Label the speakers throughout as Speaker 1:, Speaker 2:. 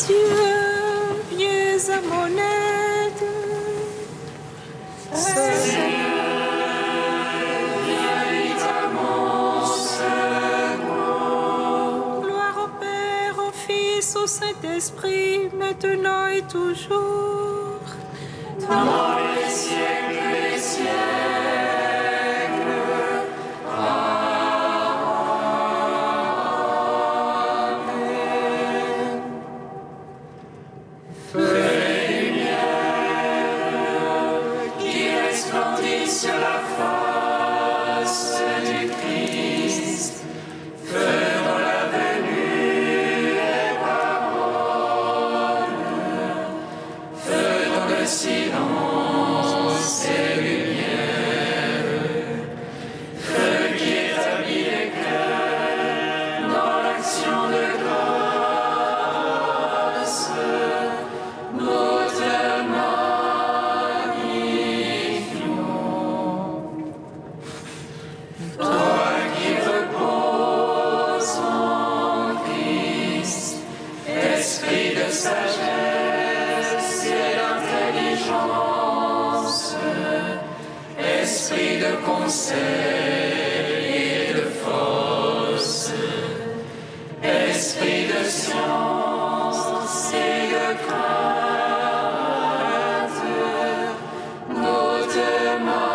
Speaker 1: Dieu, viens à mon aide. Seigneur, viens vite à mon secours. Gloire au Père, au Fils, au Saint-Esprit, maintenant et toujours. Dans les siècles des siècles. Amen. Feuilles de lumière qui resplendissent sur la face du Christ, feu dans la venue et parole, feu dans le silence et lumière, feu qui établit les cœurs dans l'action de grâce, nous te magnifions. Toi qui reposes en Christ, esprit de sagesse et d'intelligence, esprit de conseil et de force, esprit de science et de crainte, nous te magnifions.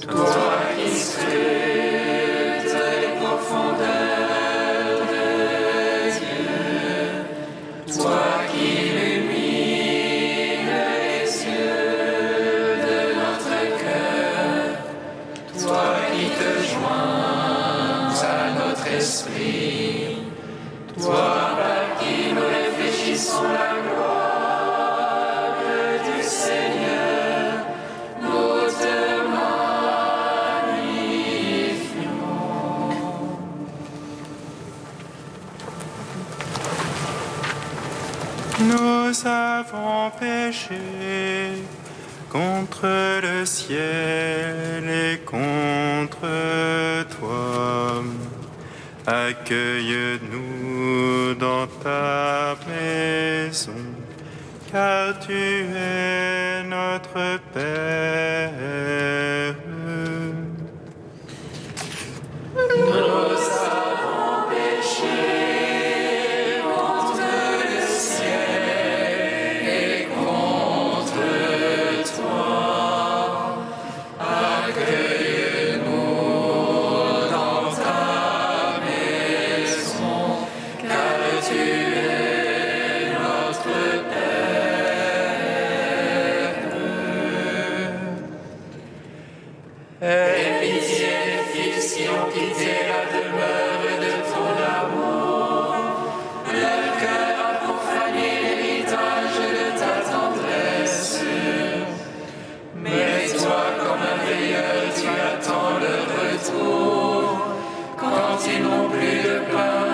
Speaker 1: Toi qui scrutes les profondeurs de Dieu, toi qui illumines les yeux de notre cœur, toi qui te joins à notre esprit, toi par qui nous réfléchissons la gloire du Seigneur, nous te magnifions.
Speaker 2: Nous avons péché contre le ciel et contre toi. Accueille-nous dans ta maison, car tu es notre Père.
Speaker 1: Nous avons péché contre le ciel et contre toi. Accueille-nous dans ta maison, car tu es notre Père. Aie pitié des fils qui ont quitté la demeure de ton amour. Leur cœur a profané l'héritage de ta tendresse. Mais toi, comme un veilleur, tu attends leur retour, quand ils n'ont plus de pain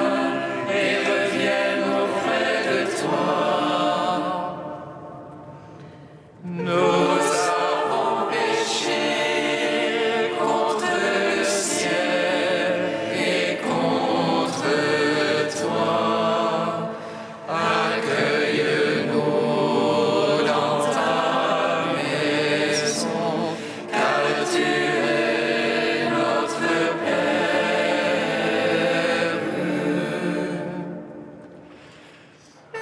Speaker 1: et reviennent auprès de toi. Nous avons péché contre le ciel et contre toi. Accueille-nous dans ta maison, car tu es notre Père.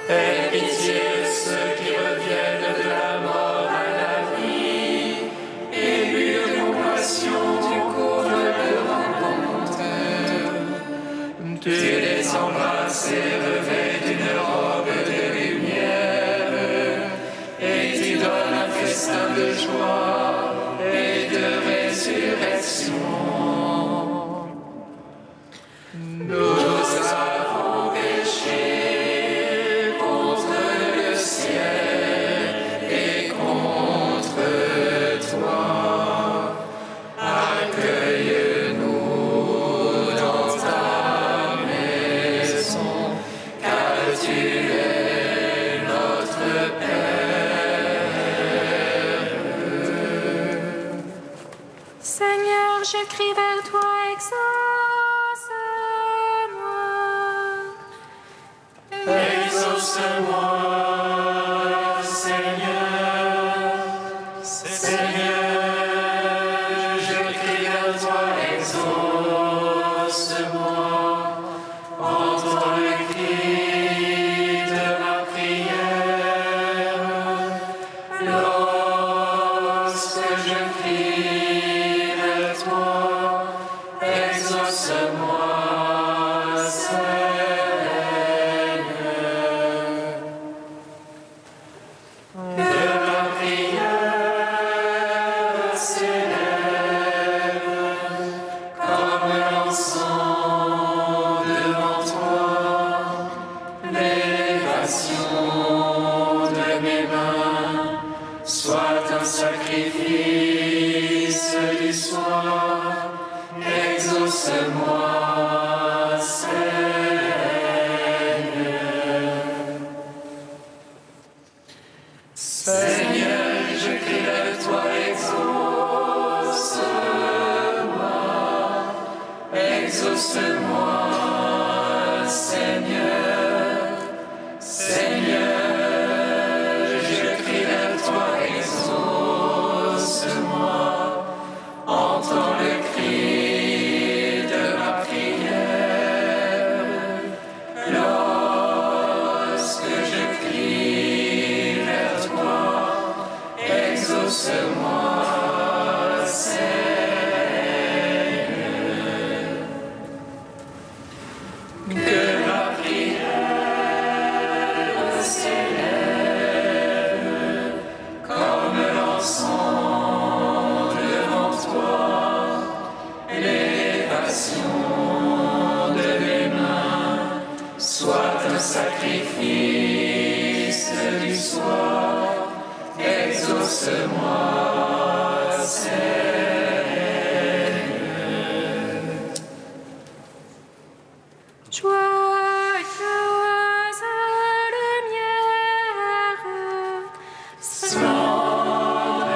Speaker 1: Aie pitié de ceux qui reviennent de la mort à la vie, émus de compassion du cours de leur rencontre. Tu les embrasses et revêts d'une robe de lumière, et tu donnes un festin de joie et de résurrection. Nous avons péché contre le ciel et contre toi. Accueille-nous dans ta maison, Exauce-moi, Seigneur. Seigneur, je crie à toi, exauce-moi. Entends le cri de ma prière. Lorsque je crie vers toi, exauce-moi, Seigneur. Que ma prière s'élève comme l'encens devant toi. L'élévation de mes mains soit un sacrifice du soir. Exauce-moi, Seigneur. Seigneur, je crie vers toi, exauce-moi. Exauce-moi, Seigneur. Seigneur, je crie vers toi, exauce-moi. Entends le cri de ma prière. Lorsque je crie vers toi, exauce-moi, Seigneur. Que ma prière s'élève comme l'encens devant toi. L'élévation de mes mains soit un sacrifice du soir. Exauce-moi, Seigneur.
Speaker 3: Joyeuse lumière,
Speaker 1: Splendeur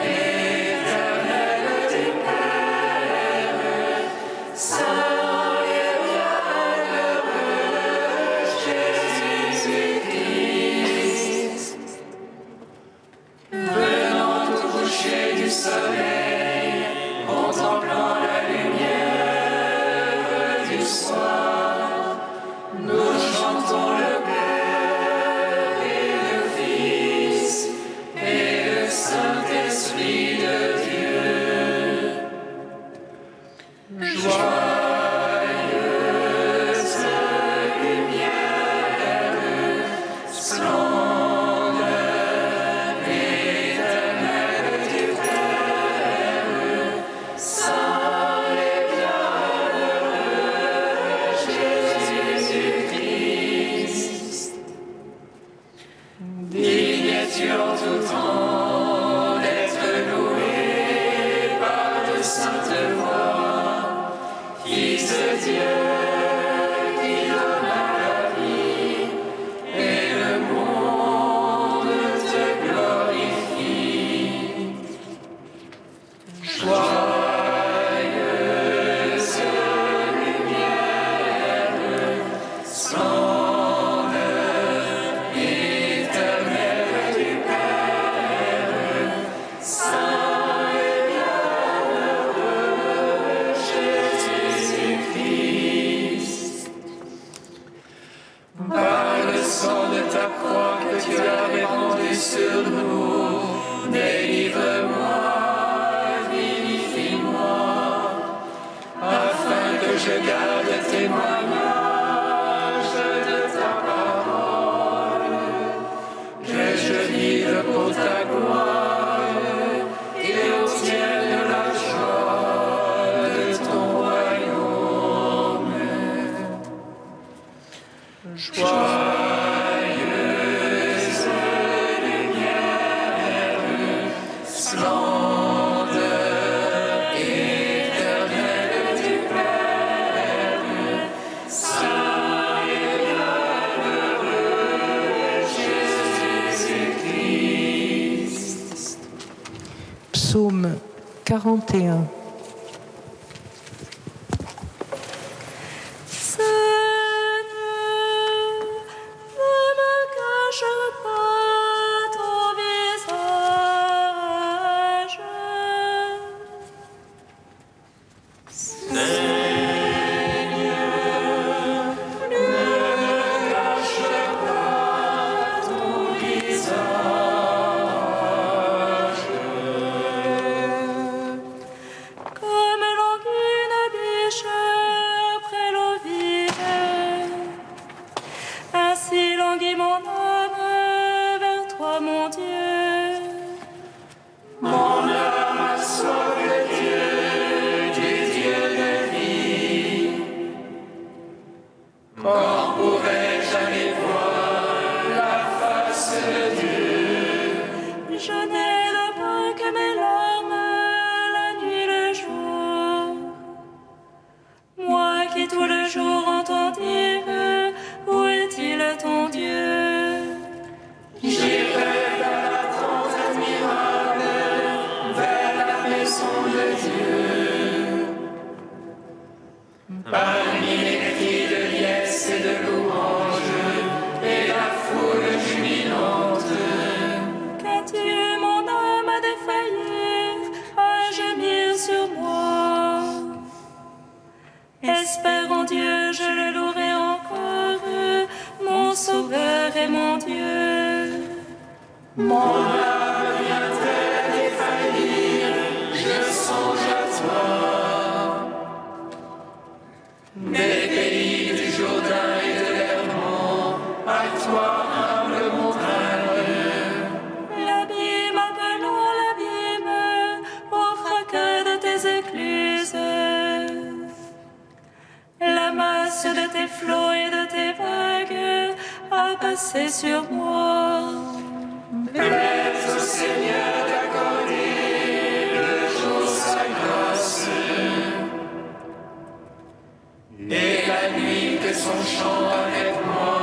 Speaker 1: éternelle du Père, Saint et bienheureux Jésus-Christ, venant au coucher du soleil, contemplant la lumière du soir, nous chantons le Père et le Fils et le Saint-Esprit de Dieu. Joyeuse lumière, splendeur éternelle du Père, Saint et bienheureux Jésus-Christ. Digne es-tu en tout temps d'être loué par de saintes voix, Fils de Dieu qui donne la vie, et le monde te glorifie. Joyeuse lumière, splendeur éternelle du Père, Saint et bienheureux Jésus-Christ. Par le sang de ta croix que tu as répandu sur nous, délivre-moi, vivifie-moi, afin que je garde témoignage de ta parole, que je vive pour ta gloire et obtienne la joie de ton royaume. Joyeuse lumière, splendeur éternelle du Père, Saint et bienheureux Jésus-Christ.
Speaker 4: Psaume 41.
Speaker 3: Seigneur,
Speaker 1: Quand pourrais-je aller voir la face de Dieu?
Speaker 3: Je n'ai de pain que mes larmes, la nuit, le jour. Moi qui tout le jour entends dire, où est-il ton Dieu?
Speaker 1: J'irai vers la tente admirable, vers la maison de Dieu. Parmi les cris de liesse et de louange, et la foule jubilante.
Speaker 3: Qu'as-tu, mon âme, à défaillir, à gémir sur moi? Espère en Dieu, je le louerai encore, mon Sauveur et mon Dieu.
Speaker 1: Mon âme vient-elle à défaillir, je songe à toi. Des pays du Jourdain et de l'Hermon, à toi humble montagne.
Speaker 3: L'abîme appelant l'abîme, au fracas de tes écluses. La masse de tes flots et de tes vagues a passé sur moi.
Speaker 1: Plaise au Seigneur d'accorder le jour sa grâce, et la nuit que son chant avec moi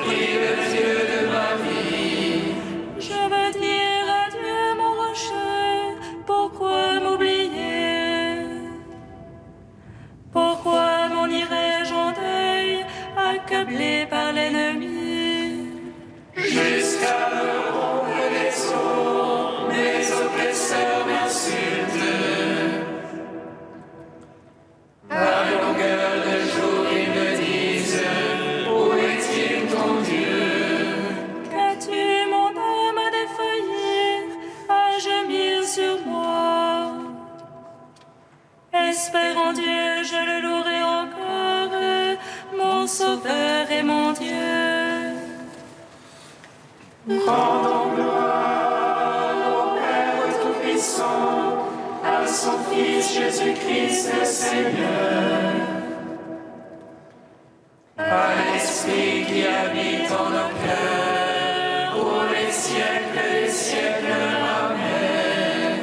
Speaker 1: prie le Dieu de ma vie.
Speaker 3: Je veux dire adieu, mon rocher, pourquoi m'oublier? Pourquoi m'en irais-je en deuil, accablé par l'ennemi?
Speaker 1: Jusqu'à me rompre les os, mes oppresseurs m'insultent. À longueur de jour, ils me disent, où est-il ton Dieu?
Speaker 3: Qu'as-tu, mon âme, à défaillir, à gémir sur moi? Espère en Dieu, je le louerai encore, mon Sauveur et mon Dieu.
Speaker 1: Rendons gloire au Père Tout-Puissant, à son Fils Jésus-Christ le Seigneur, à l'Esprit qui habite en nos cœurs, pour les siècles des siècles. Amen.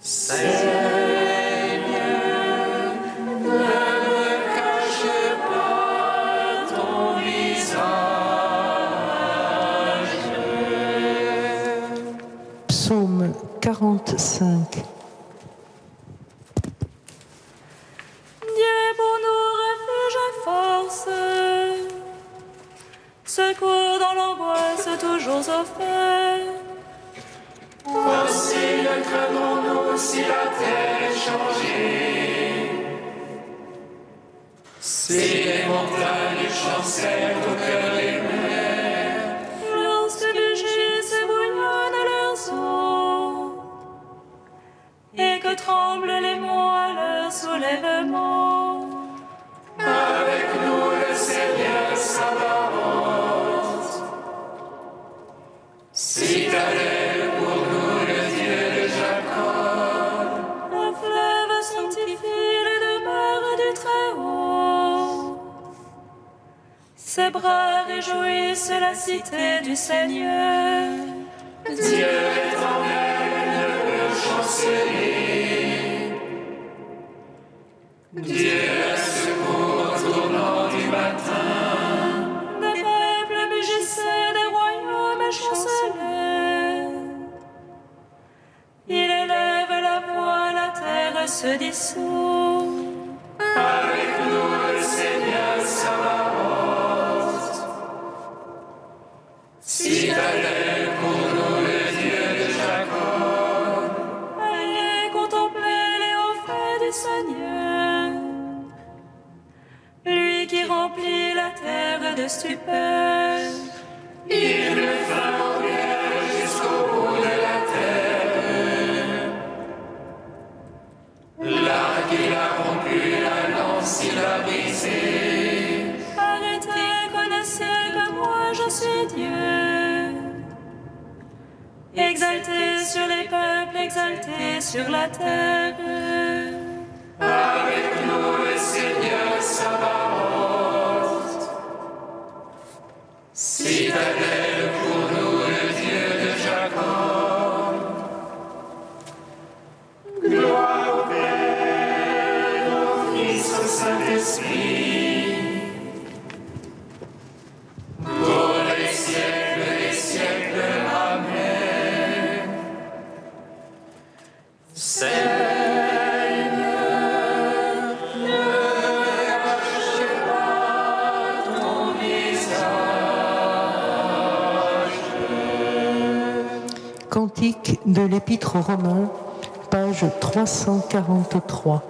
Speaker 1: Seigneur, ne me cache pas ton visage.
Speaker 4: Psaume 45.
Speaker 3: Dieu pour nous refuge et force, secours dans l'angoisse toujours offert.
Speaker 1: Aussi ne craindrons-nous si la terre est changée, si les montagnes chancellent au cœur des mers.
Speaker 3: Lorsque rugissent et bouillonnent leurs eaux, et que tremblent les monts à leur soulèvement.
Speaker 1: Avec nous le Seigneur Sabaoth, citadelle pour nous le Dieu de Jacob.
Speaker 3: Un fleuve sanctifie les demeures du Très-Haut. Ses bras réjouissent la cité du Seigneur.
Speaker 1: Dieu éternel ne peut chanceler. Dieu a secours au tournant du matin.
Speaker 3: Des peuples mugissaient, des royaumes chancelaient. Il élève la voix, la terre se dissout.
Speaker 1: Avec nous le Seigneur Sabaoth, citadelle pour nous le Dieu de Jacob.
Speaker 3: Allez contempler les hauts faits du Seigneur, lui qui remplit la terre de stupeur.
Speaker 1: Il le fait en guerre jusqu'au bout de la terre. Là qu'il a rompu la lance, il a brisé.
Speaker 3: Arrêtez, connaissez que moi je suis Dieu. Exalté sur les peuples, exalté sur la terre.
Speaker 1: Avec nous le Seigneur Sabaoth, Fils, au Saint-Esprit, pour les siècles des siècles. Amen. Seigneur, ne cache pas ton visage.
Speaker 4: Cantique de l'Épître aux Romains, page 343.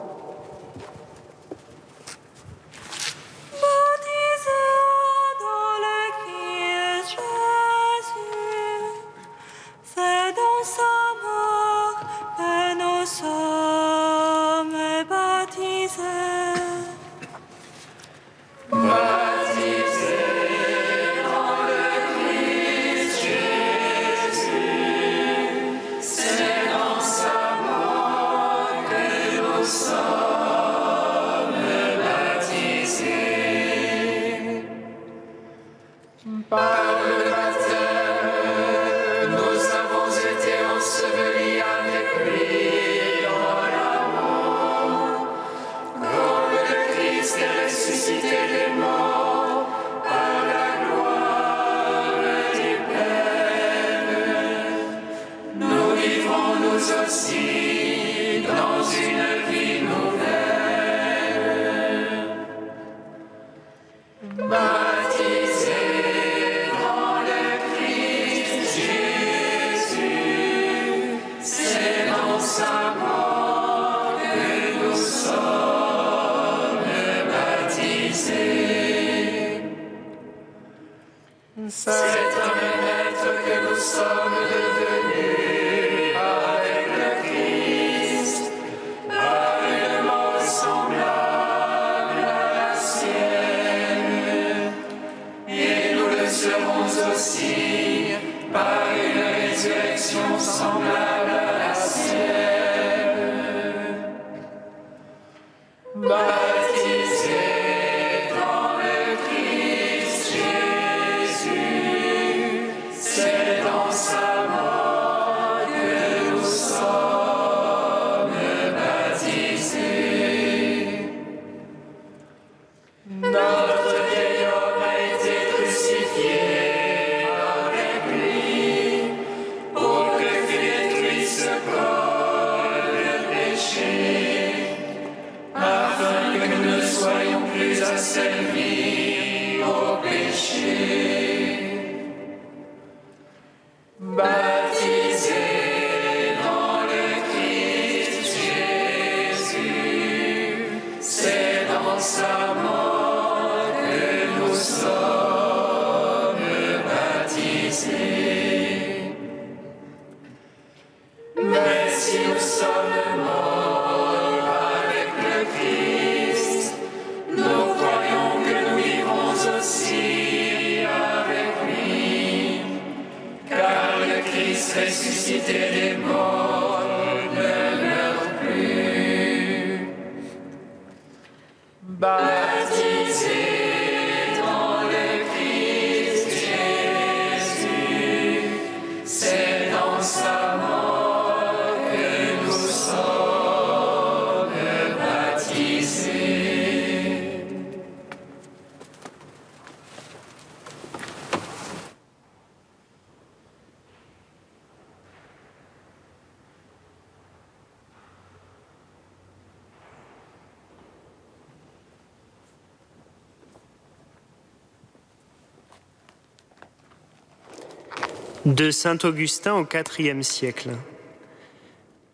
Speaker 5: De saint Augustin au IVe siècle.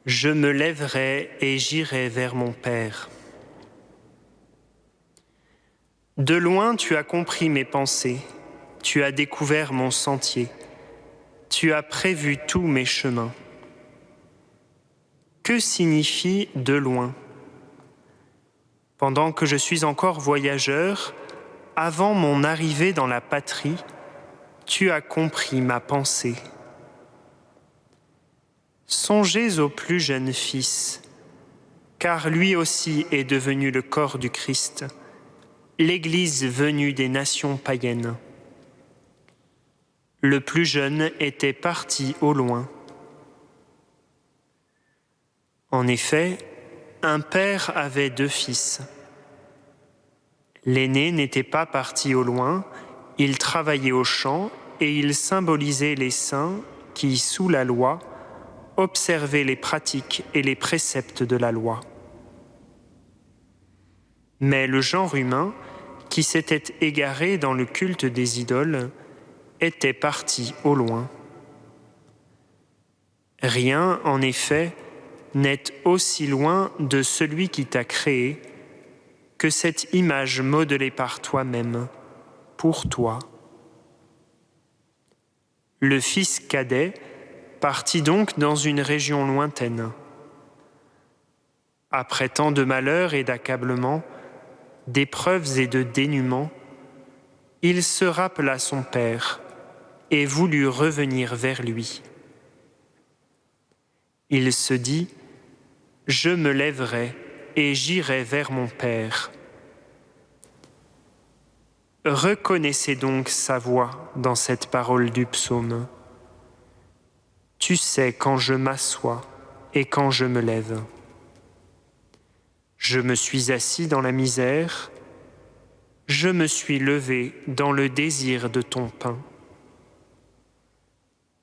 Speaker 5: Je me lèverai et j'irai vers mon Père. De loin, tu as compris mes pensées, tu as découvert mon sentier, tu as prévu tous mes chemins. Que signifie de loin? Pendant que je suis encore voyageur, avant mon arrivée dans la patrie, tu as compris ma pensée. Songez au plus jeune fils, car lui aussi est devenu le corps du Christ, l'Église venue des nations païennes. Le plus jeune était parti au loin. En effet, un père avait deux fils. L'aîné n'était pas parti au loin, il travaillait au champ et il symbolisait les saints qui, sous la loi, observaient les pratiques et les préceptes de la loi. Mais le genre humain, qui s'était égaré dans le culte des idoles, était parti au loin. Rien, en effet, n'est aussi loin de celui qui t'a créé que cette image modelée par toi-même, pour toi. Le fils cadet partit donc dans une région lointaine. Après tant de malheurs et d'accablements, d'épreuves et de dénûments, il se rappela son père et voulut revenir vers lui. Il se dit : je me lèverai et j'irai vers mon père. Reconnaissez donc sa voix dans cette parole du psaume. Tu sais quand je m'assois et quand je me lève. Je me suis assis dans la misère, je me suis levé dans le désir de ton pain.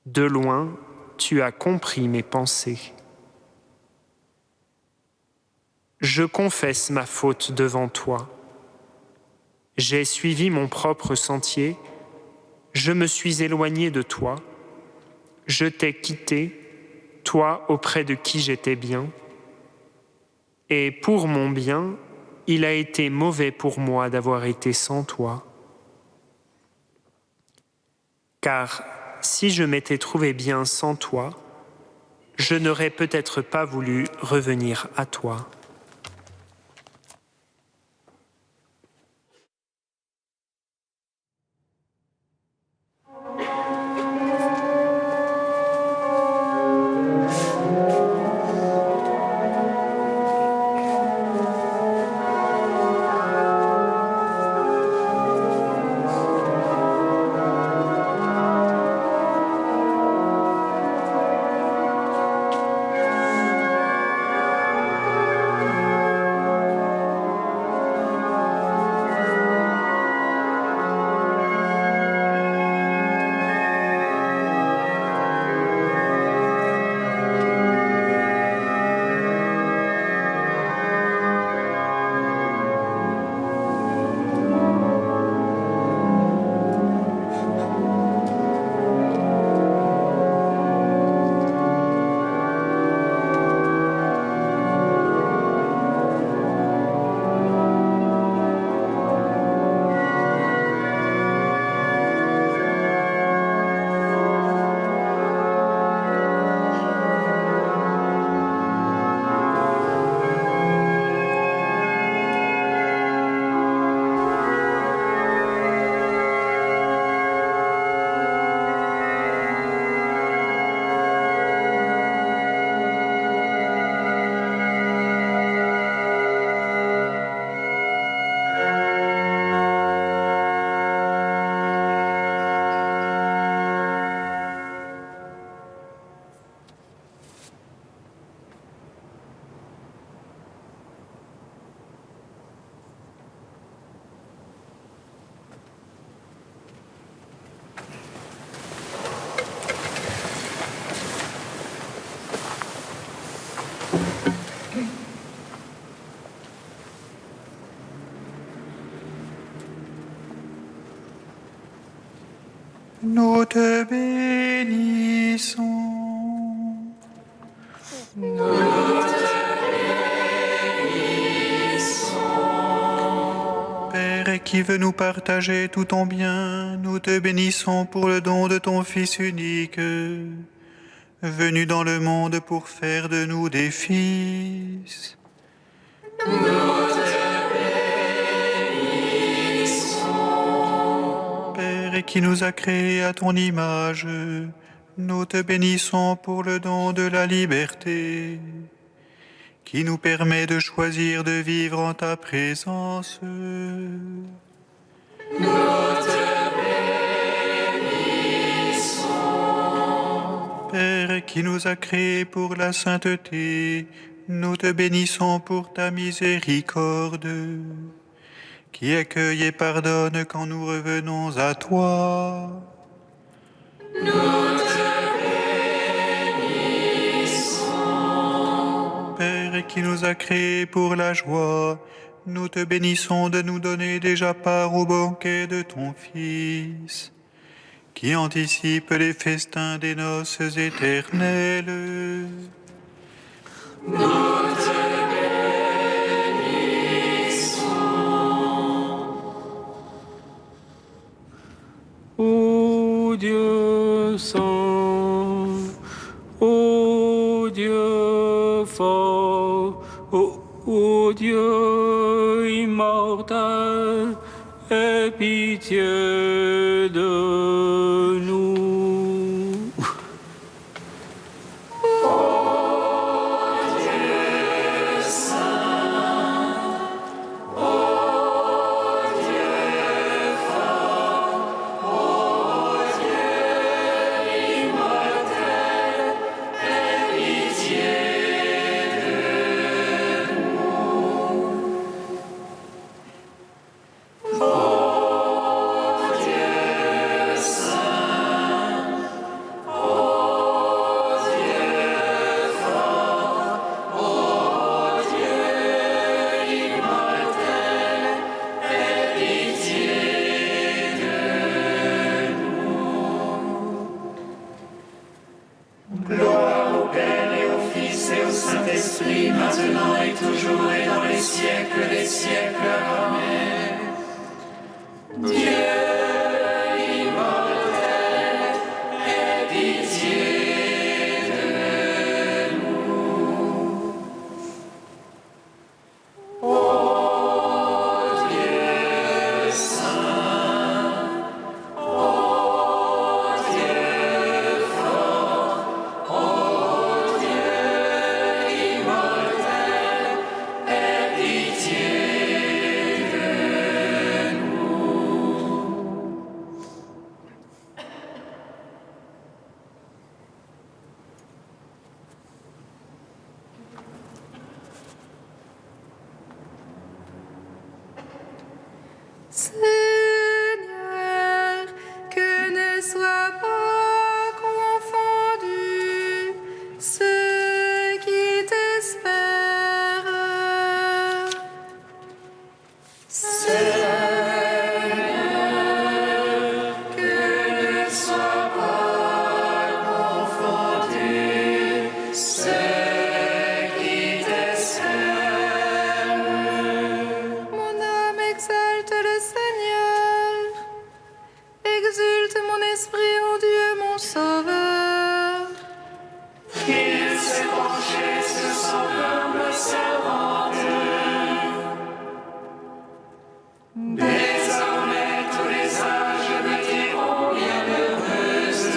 Speaker 5: De loin, tu as compris mes pensées. Je confesse ma faute devant toi. J'ai suivi mon propre sentier, je me suis éloigné de toi, je t'ai quitté, toi auprès de qui j'étais bien, et pour mon bien, il a été mauvais pour moi d'avoir été sans toi. Car si je m'étais trouvé bien sans toi, je n'aurais peut-être pas voulu revenir à toi.
Speaker 2: Nous te bénissons. Père qui veut nous partager tout ton bien, nous te bénissons pour le don de ton Fils unique, venu dans le monde pour faire de nous des fils. Père qui nous a créés à ton image, nous te bénissons pour le don de la liberté, qui nous permet de choisir de vivre en ta présence. Nous te bénissons. Père qui nous a créés pour la sainteté, nous te bénissons pour ta miséricorde, qui accueille et pardonne quand nous revenons à toi.
Speaker 1: Nous te bénissons.
Speaker 2: Père, et qui nous a créés pour la joie, nous te bénissons de nous donner déjà part au banquet de ton Fils, qui anticipe les festins des noces éternelles.
Speaker 1: Nous te bénissons.
Speaker 6: Ô Dieu saint, ô Dieu fort, ô Dieu immortel, aie pitié de nous.
Speaker 1: Gloire au Père et au Fils et au Saint-Esprit, maintenant et toujours et dans les siècles des siècles. Amen. Dieu immortel, aie pitié de nous. Ô Dieu saint, ô Dieu fort, ô Dieu immortel, aie pitié de nous.
Speaker 3: Seigneur, que ne soit pas confondu ceux qui t'espèrent.
Speaker 1: Seigneur, que ne soit pas confondu ceux qui t'espèrent.
Speaker 3: Mon âme exalte le Seigneur, exulte mon esprit en Dieu mon Sauveur.
Speaker 1: Il s'est penché sur son humble servante. Désormais tous les âges me diront bienheureuse.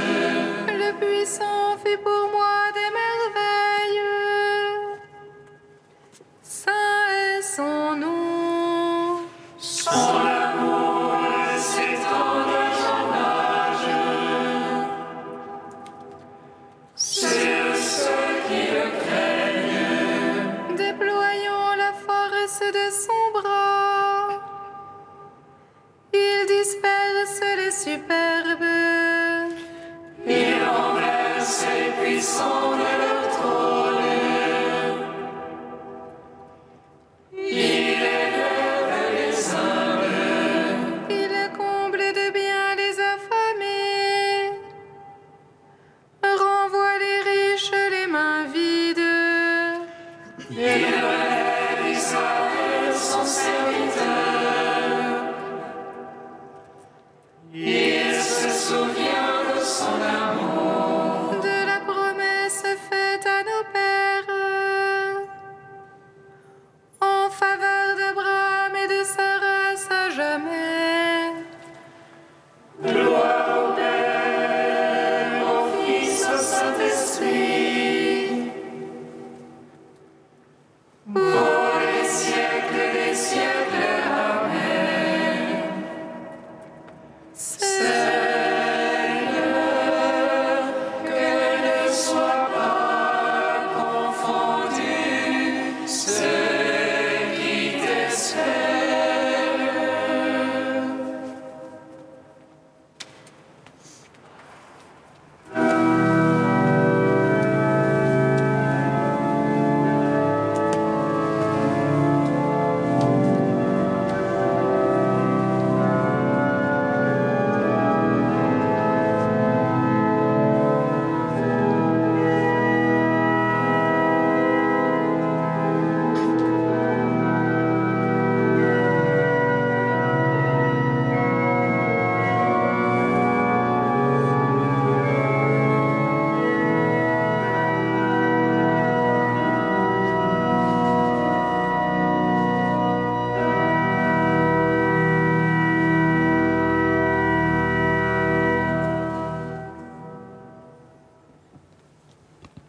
Speaker 3: Le puissant fait pour moi des merveilles. Saint est son nom.
Speaker 1: Son amour s'étend d'âge en âge. Sur ceux qui le craignent.
Speaker 3: Déployant la force de son bras, il disperse les superbes.
Speaker 1: Il renverse les puissants de leur trône. Il élève les humbles.
Speaker 3: Il comble de bien les affamés, renvoie les riches les mains vides.
Speaker 1: Il relève Israël, son serviteur. Il se souvient de son amour.
Speaker 3: De la promesse faite à nos pères, en faveur d'Abraham et de sa race à jamais.
Speaker 1: Gloire au Père, au Fils, au Saint-Esprit. Pour les siècles des siècles. Amen. Seigneur, que ne soient pas confondus ceux qui t'espèrent.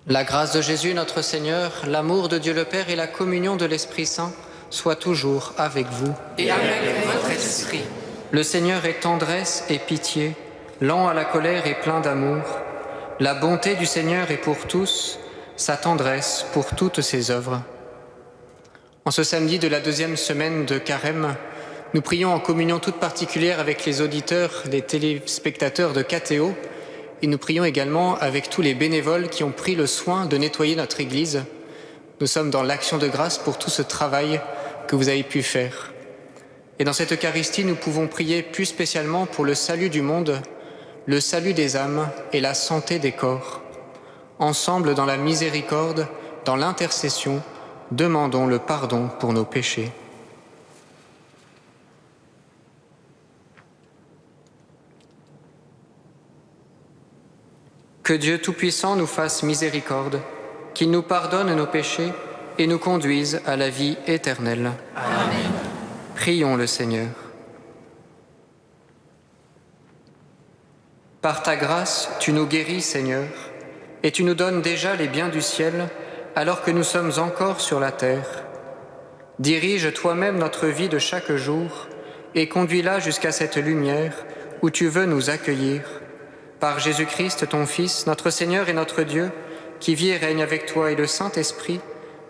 Speaker 7: La grâce de Jésus notre Seigneur, l'amour de Dieu le Père et la communion de l'Esprit Saint soient toujours avec vous.
Speaker 1: Et avec votre esprit.
Speaker 7: Le Seigneur est tendresse et pitié, lent à la colère et plein d'amour. La bonté du Seigneur est pour tous, sa tendresse pour toutes ses œuvres. En ce samedi de la 2e semaine de Carême, nous prions en communion toute particulière avec les auditeurs, les téléspectateurs de KTO, et nous prions également avec tous les bénévoles qui ont pris le soin de nettoyer notre Église. Nous sommes dans l'action de grâce pour tout ce travail que vous avez pu faire. Et dans cette Eucharistie, nous pouvons prier plus spécialement pour le salut du monde, le salut des âmes et la santé des corps. Ensemble, dans la miséricorde, dans l'intercession, demandons le pardon pour nos péchés. Que Dieu Tout-Puissant nous fasse miséricorde, qu'il nous pardonne nos péchés et nous conduise à la vie éternelle.
Speaker 1: Amen.
Speaker 7: Prions le Seigneur. Par ta grâce, tu nous guéris, Seigneur, et tu nous donnes déjà les biens du ciel alors que nous sommes encore sur la terre. Dirige toi-même notre vie de chaque jour et conduis-la jusqu'à cette lumière où tu veux nous accueillir. Par Jésus-Christ, ton Fils, notre Seigneur et notre Dieu, qui vit et règne avec toi et le Saint-Esprit,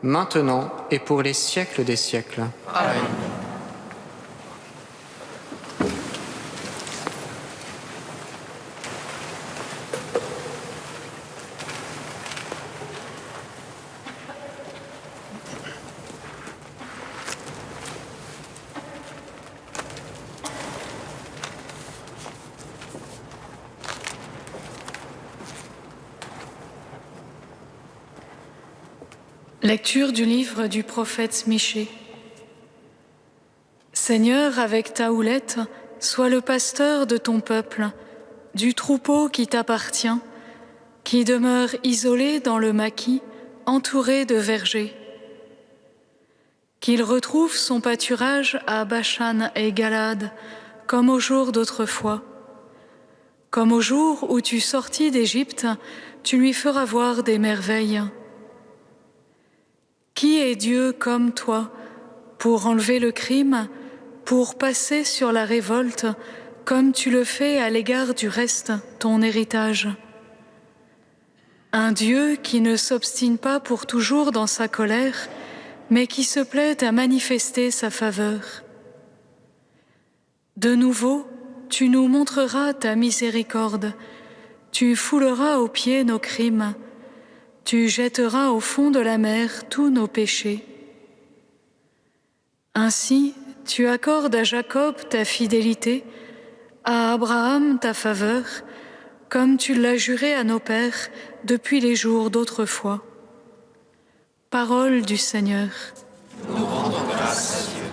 Speaker 7: maintenant et pour les siècles des siècles.
Speaker 1: Amen.
Speaker 3: Lecture du livre du prophète Michée. Seigneur, avec ta houlette, sois le pasteur de ton peuple, du troupeau qui t'appartient, qui demeure isolé dans le maquis, entouré de vergers. Qu'il retrouve son pâturage à Bashan et Galade, comme au jour d'autrefois. Comme au jour où tu sortis d'Égypte, tu lui feras voir des merveilles. Qui est Dieu comme toi pour enlever le crime, pour passer sur la révolte, comme tu le fais à l'égard du reste, ton héritage? Un Dieu qui ne s'obstine pas pour toujours dans sa colère, mais qui se plaît à manifester sa faveur. De nouveau, tu nous montreras ta miséricorde, tu fouleras aux pieds nos crimes, tu jetteras au fond de la mer tous nos péchés. Ainsi, tu accordes à Jacob ta fidélité, à Abraham ta faveur, comme tu l'as juré à nos pères depuis les jours d'autrefois. Parole du Seigneur.
Speaker 1: Nous rendons grâce à Dieu.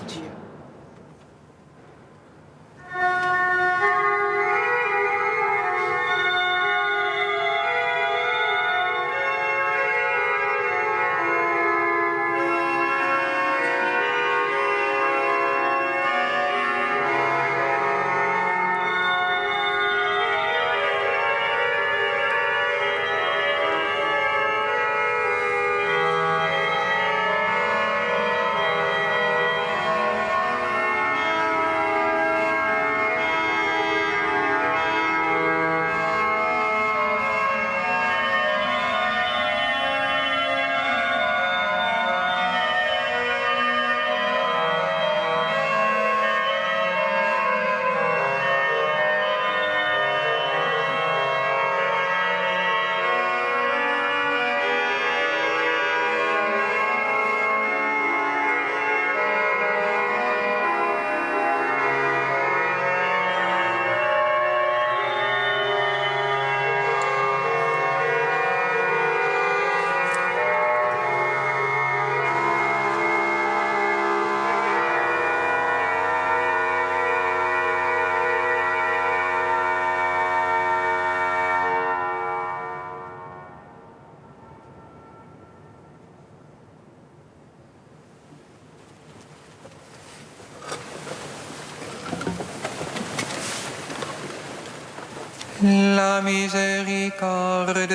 Speaker 8: La miséricorde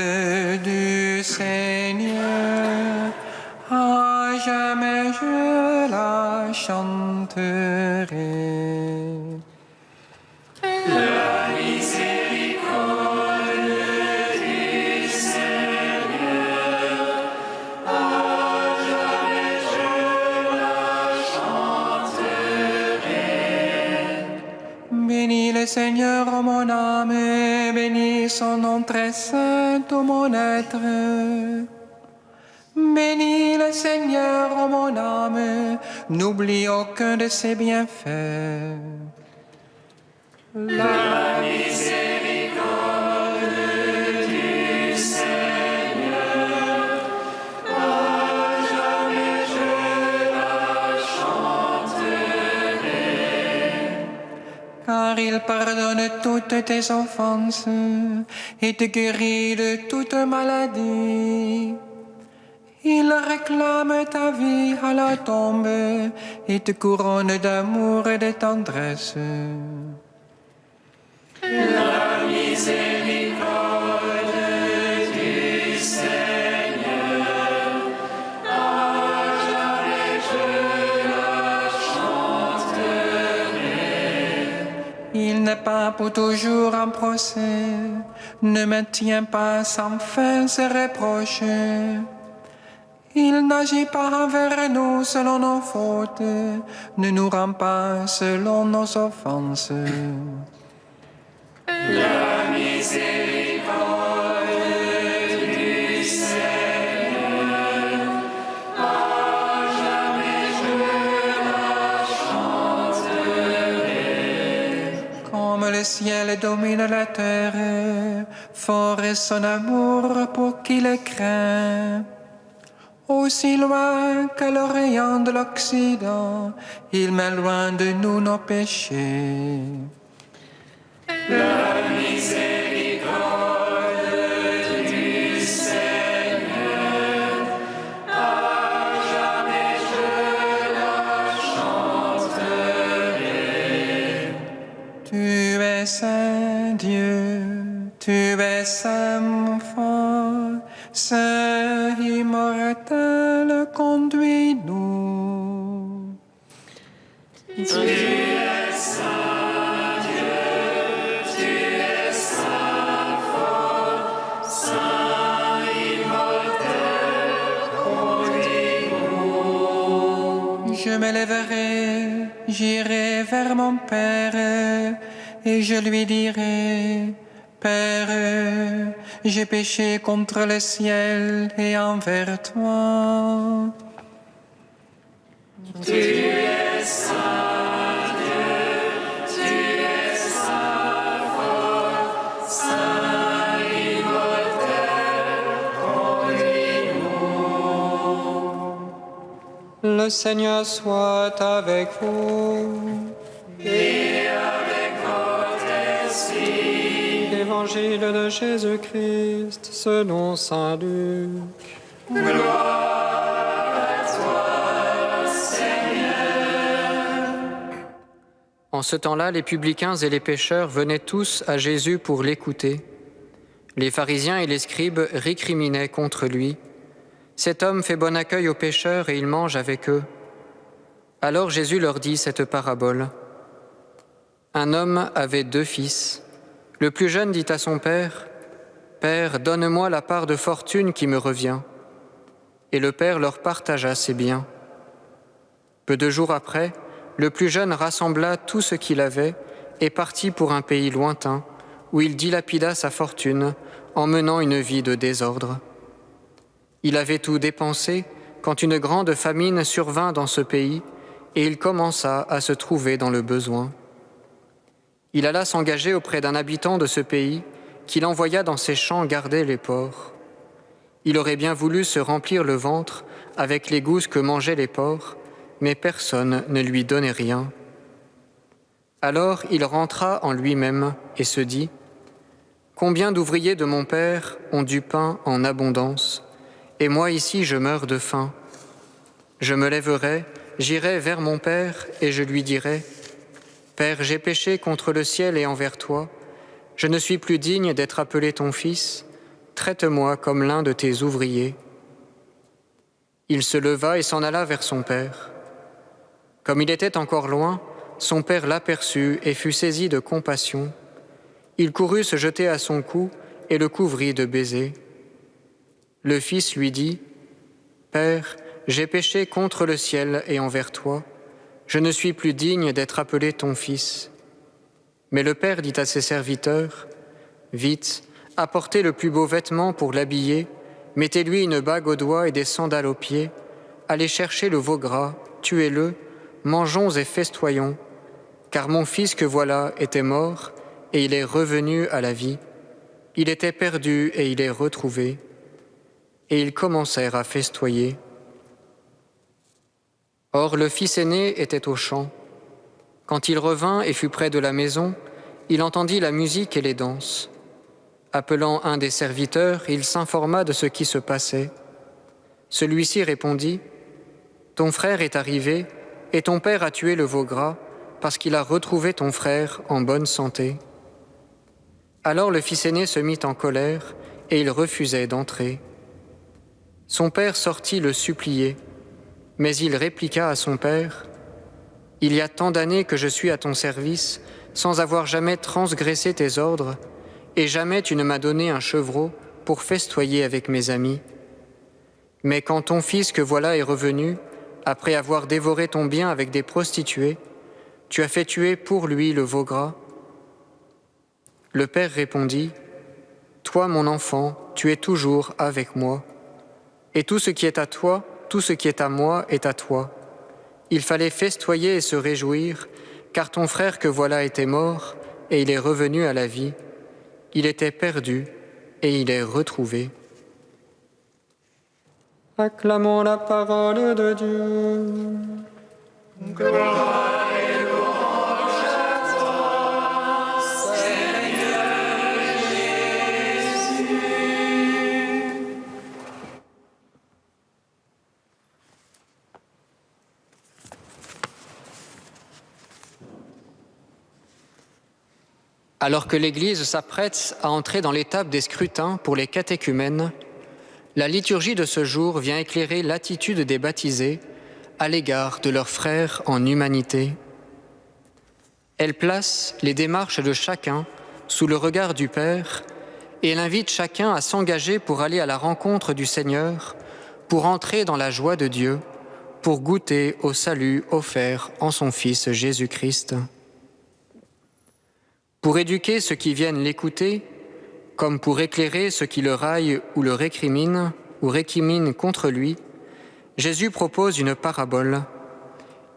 Speaker 8: du Seigneur, à jamais je la chanterai.
Speaker 1: La miséricorde du Seigneur, à jamais je la chanterai.
Speaker 8: Bénis le Seigneur, ô mon âme, bénis son nom très saint, ô mon être. Bénis le Seigneur, ô mon âme, n'oublie aucun de ses bienfaits.
Speaker 1: La miséricorde du Seigneur, à jamais je la chanterai.
Speaker 8: Car il pardonne toutes tes offenses et te guérit de toute maladie. Il réclame ta vie à la tombe et te couronne d'amour et de tendresse.
Speaker 1: La miséricorde du Seigneur, à jamais je la chanterai.
Speaker 8: Il n'est pas pour toujours en procès, ne maintient pas sans fin ses reproches. Il n'agit pas envers nous selon nos fautes, ne nous rend pas selon nos offenses.
Speaker 1: La miséricorde du Seigneur, à jamais je la chanterai.
Speaker 8: Comme le ciel domine la terre, fort est son amour pour qui le craint. Aussi loin que l'Orient de l'Occident, il met loin de nous nos péchés.
Speaker 1: La miséricorde du Seigneur, à jamais je la chanterai.
Speaker 8: Tu es saint Dieu, tu es saint mon enfant, saint immortel, conduis-nous.
Speaker 1: Tu es saint Dieu, tu es saint fort, saint immortel, conduis-nous.
Speaker 8: Je m'élèverai, j'irai vers mon Père, et je lui dirai, Père, j'ai péché contre le ciel et envers toi.
Speaker 1: Tu es saint Dieu, tu es saint fort, saint immortel, conduis-nous.
Speaker 8: Le Seigneur soit avec vous.
Speaker 1: Et avec votre esprit.
Speaker 8: Évangile de Jésus-Christ selon saint Luc.
Speaker 1: Gloire à toi, Seigneur.
Speaker 7: En ce temps-là, les publicains et les pécheurs venaient tous à Jésus pour l'écouter. Les pharisiens et les scribes récriminaient contre lui. Cet homme fait bon accueil aux pécheurs et il mange avec eux. Alors Jésus leur dit cette parabole. Un homme avait 2 fils. Le plus jeune dit à son père, « Père, donne-moi la part de fortune qui me revient. » Et le père leur partagea ses biens. Peu de jours après, le plus jeune rassembla tout ce qu'il avait et partit pour un pays lointain, où il dilapida sa fortune en menant une vie de désordre. Il avait tout dépensé quand une grande famine survint dans ce pays et il commença à se trouver dans le besoin. Il alla s'engager auprès d'un habitant de ce pays qu'il envoya dans ses champs garder les porcs. Il aurait bien voulu se remplir le ventre avec les gousses que mangeaient les porcs, mais personne ne lui donnait rien. Alors il rentra en lui-même et se dit « Combien d'ouvriers de mon père ont du pain en abondance, et moi ici je meurs de faim. Je me lèverai, j'irai vers mon père et je lui dirai « Père, j'ai péché contre le ciel et envers toi. Je ne suis plus digne d'être appelé ton fils, traite-moi comme l'un de tes ouvriers. » Il se leva et s'en alla vers son père. Comme il était encore loin, son père l'aperçut et fut saisi de compassion. Il courut se jeter à son cou et le couvrit de baisers. Le fils lui dit, « Père, j'ai péché contre le ciel et envers toi. Je ne suis plus digne d'être appelé ton fils. » Mais le père dit à ses serviteurs, « Vite, apportez le plus beau vêtement pour l'habiller, mettez-lui une bague au doigt et des sandales aux pieds, allez chercher le veau gras, tuez-le, mangeons et festoyons, car mon fils que voilà était mort, et il est revenu à la vie. Il était perdu et il est retrouvé. » Et ils commencèrent à festoyer. Or le fils aîné était au champ. Quand il revint et fut près de la maison, il entendit la musique et les danses. Appelant un des serviteurs, il s'informa de ce qui se passait. Celui-ci répondit, « Ton frère est arrivé, et ton père a tué le veau gras, parce qu'il a retrouvé ton frère en bonne santé. » Alors le fils aîné se mit en colère, et il refusait d'entrer. Son père sortit le supplier, mais il répliqua à son père, « Il y a tant d'années que je suis à ton service, sans avoir jamais transgressé tes ordres, et jamais tu ne m'as donné un chevreau pour festoyer avec mes amis. Mais quand ton fils que voilà est revenu, après avoir dévoré ton bien avec des prostituées, tu as fait tuer pour lui le veau gras. » Le père répondit, « Toi, mon enfant, tu es toujours avec moi. Et tout ce qui est à toi, tout ce qui est à moi est à toi. Il fallait festoyer et se réjouir, car ton frère que voilà était mort, et il est revenu à la vie. Il était perdu, et il est retrouvé. » Acclamons la parole de Dieu.
Speaker 1: Gloire et louange à toi, Seigneur Jésus.
Speaker 7: Alors que l'Église s'apprête à entrer dans l'étape des scrutins pour les catéchumènes, la liturgie de ce jour vient éclairer l'attitude des baptisés à l'égard de leurs frères en humanité. Elle place les démarches de chacun sous le regard du Père et elle invite chacun à s'engager pour aller à la rencontre du Seigneur, pour entrer dans la joie de Dieu, pour goûter au salut offert en son Fils Jésus-Christ. Pour éduquer ceux qui viennent l'écouter, comme pour éclairer ceux qui le raillent ou le récriminent contre lui, Jésus propose une parabole,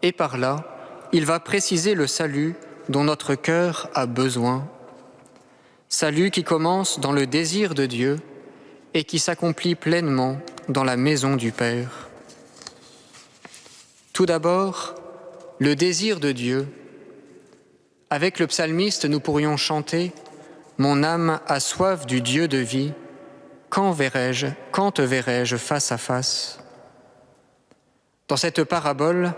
Speaker 7: et par là, il va préciser le salut dont notre cœur a besoin. Salut qui commence dans le désir de Dieu et qui s'accomplit pleinement dans la maison du Père. Tout d'abord, le désir de Dieu. Avec le psalmiste, nous pourrions chanter « Mon âme a soif du Dieu de vie, quand te verrai-je face à face ?» Dans cette parabole,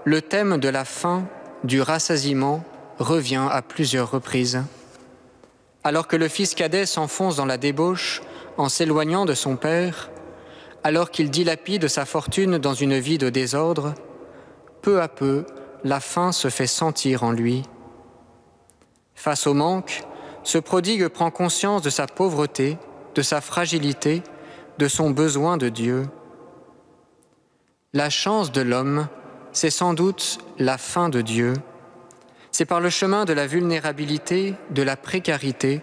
Speaker 7: le thème de la faim, du rassasiement, revient à plusieurs reprises. Alors que le fils cadet s'enfonce dans la débauche en s'éloignant de son père, alors qu'il dilapide sa fortune dans une vie de désordre, peu à peu, la faim se fait sentir en lui. Face au manque, ce prodigue prend conscience de sa pauvreté, de sa fragilité, de son besoin de Dieu. La chance de l'homme, c'est sans doute la faim de Dieu. C'est par le chemin de la vulnérabilité, de la précarité,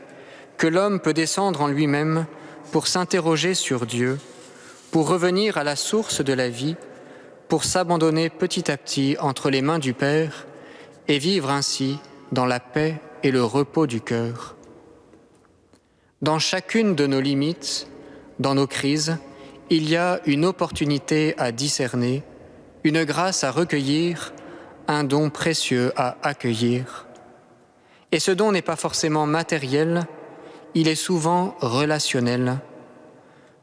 Speaker 7: que l'homme peut descendre en lui-même pour s'interroger sur Dieu, pour revenir à la source de la vie, pour s'abandonner petit à petit entre les mains du Père et vivre ainsi dans la paix et le repos du cœur. Dans chacune de nos limites, dans nos crises, il y a une opportunité à discerner, une grâce à recueillir, un don précieux à accueillir. Et ce don n'est pas forcément matériel, il est souvent relationnel.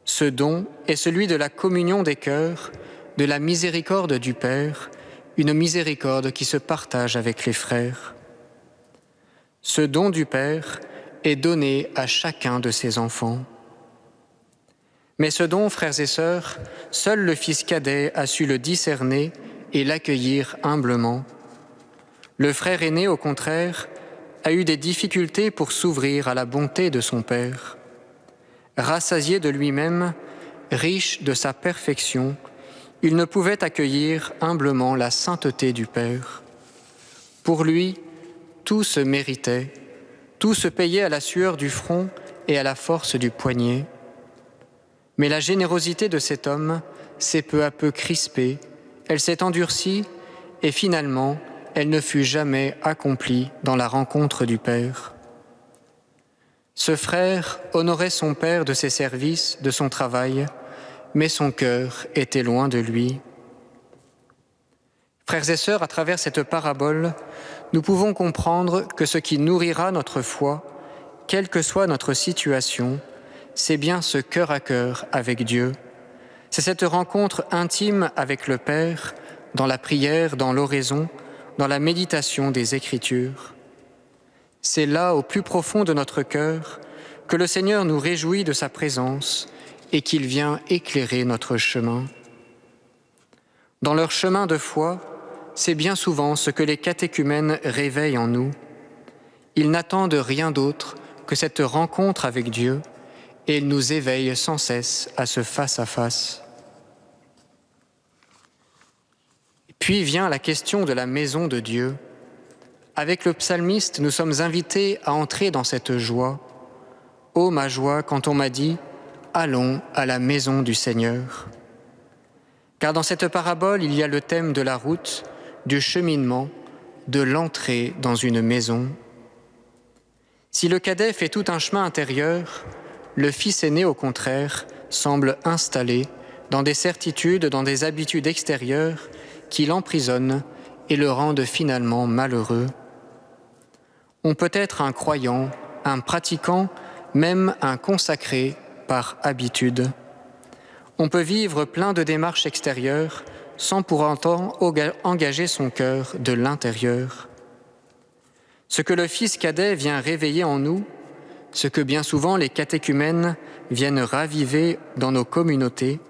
Speaker 7: Ce don est celui de la communion des cœurs, de la miséricorde du Père, une miséricorde qui se partage avec les frères. Ce don du Père est donné à chacun de ses enfants. Mais ce don, frères et sœurs, seul le fils cadet a su le discerner et l'accueillir humblement. Le frère aîné, au contraire, a eu des difficultés pour s'ouvrir à la bonté de son père. Rassasié de lui-même, riche de sa perfection, il ne pouvait accueillir humblement la sainteté du Père. Pour lui, tout se méritait, tout se payait à la sueur du front et à la force du poignet. Mais la générosité de cet homme s'est peu à peu crispée, elle s'est endurcie et finalement, elle ne fut jamais accomplie dans la rencontre du Père. Ce frère honorait son père de ses services, de son travail, mais son cœur était loin de lui. Frères et sœurs, à travers cette parabole, nous pouvons comprendre que ce qui nourrira notre foi, quelle que soit notre situation, c'est bien ce cœur à cœur avec Dieu. C'est cette rencontre intime avec le Père, dans la prière, dans l'oraison, dans la méditation des Écritures. C'est là, au plus profond de notre cœur, que le Seigneur nous réjouit de sa présence et qu'il vient éclairer notre chemin. Dans leur chemin de foi, c'est bien souvent ce que les catéchumènes réveillent en nous. Ils n'attendent rien d'autre que cette rencontre avec Dieu et ils nous éveillent sans cesse à ce face-à-face. Puis vient la question de la maison de Dieu. Avec le psalmiste, nous sommes invités à entrer dans cette joie. Ô ma joie quand on m'a dit « Allons à la maison du Seigneur ». Car dans cette parabole, il y a le thème de la route, du cheminement, de l'entrée dans une maison. Si le cadet fait tout un chemin intérieur, le fils aîné, au contraire, semble installé dans des certitudes, dans des habitudes extérieures qui l'emprisonnent et le rendent finalement malheureux. On peut être un croyant, un pratiquant, même un consacré par habitude. On peut vivre plein de démarches extérieures sans pour autant engager son cœur de l'intérieur. Ce que le fils cadet vient réveiller en nous, ce que bien souvent les catéchumènes viennent raviver dans nos communautés,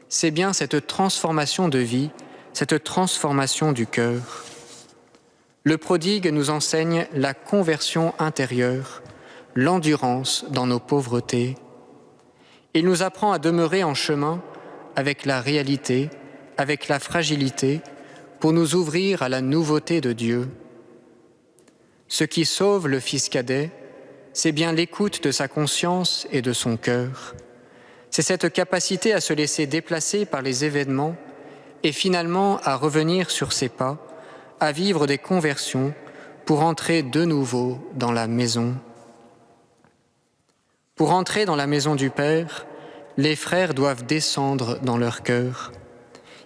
Speaker 7: c'est bien cette transformation de vie, cette transformation du cœur. Le prodigue nous enseigne la conversion intérieure, l'endurance dans nos pauvretés. Il nous apprend à demeurer en chemin avec la réalité, avec la fragilité, pour nous ouvrir à la nouveauté de Dieu. Ce qui sauve le fils cadet, c'est bien l'écoute de sa conscience et de son cœur. C'est cette capacité à se laisser déplacer par les événements et finalement à revenir sur ses pas, à vivre des conversions pour entrer de nouveau dans la maison. Pour entrer dans la maison du Père, les frères doivent descendre dans leur cœur.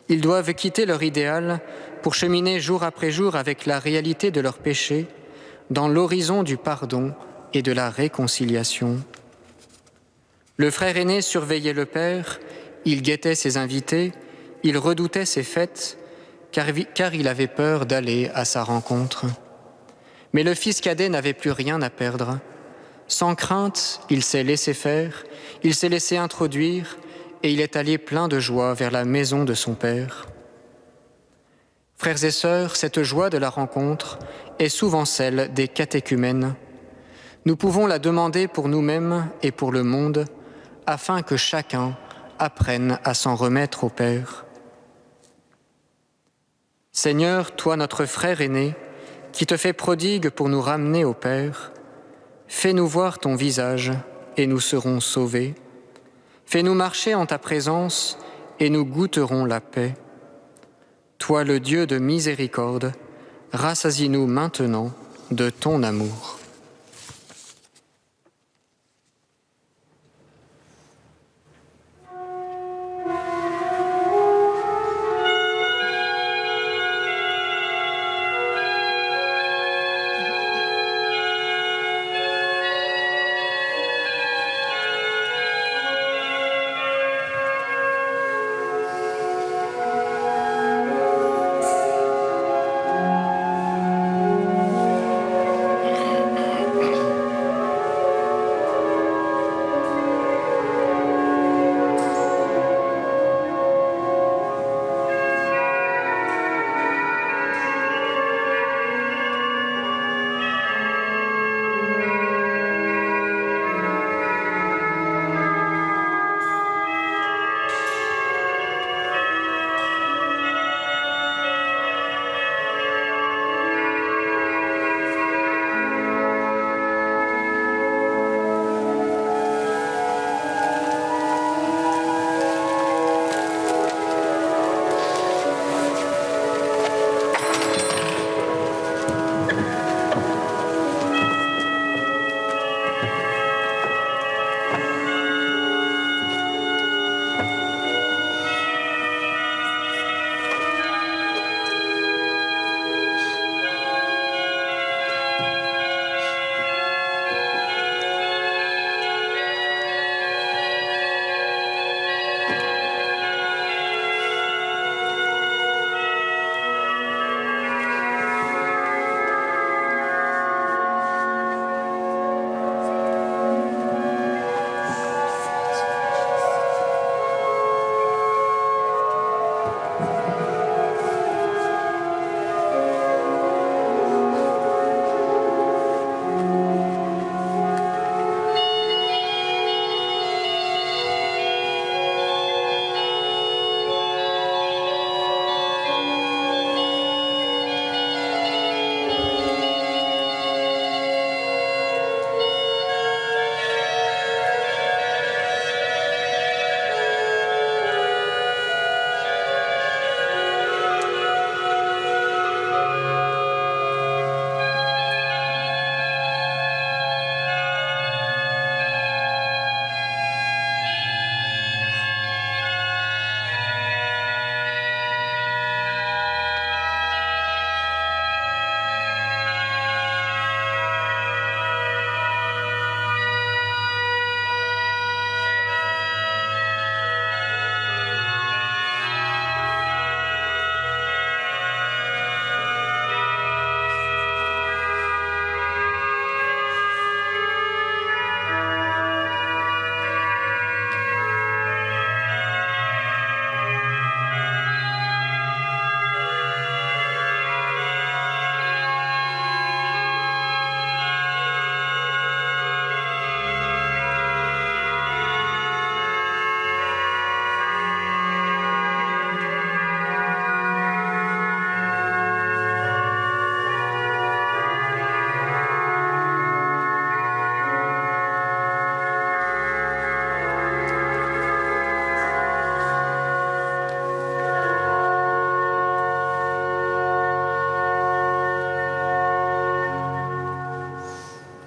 Speaker 7: Ils doivent quitter leur idéal pour cheminer jour après jour avec la réalité de leurs péchés dans l'horizon du pardon et de la réconciliation. Le frère aîné surveillait le Père, il guettait ses invités, il redoutait ses fêtes, car il avait peur d'aller à sa rencontre. Mais le fils cadet n'avait plus rien à perdre. Sans crainte, il s'est laissé faire, il s'est laissé introduire, et il est allé plein de joie vers la maison de son Père. Frères et sœurs, cette joie de la rencontre est souvent celle des catéchumènes. Nous pouvons la demander pour nous-mêmes et pour le monde, afin que chacun apprenne à s'en remettre au Père. Seigneur, toi notre frère aîné, qui te fais prodigue pour nous ramener au Père, fais-nous voir ton visage et nous serons sauvés. Fais-nous marcher en ta présence et nous goûterons la paix. Toi le Dieu de miséricorde, rassasie-nous maintenant de ton amour.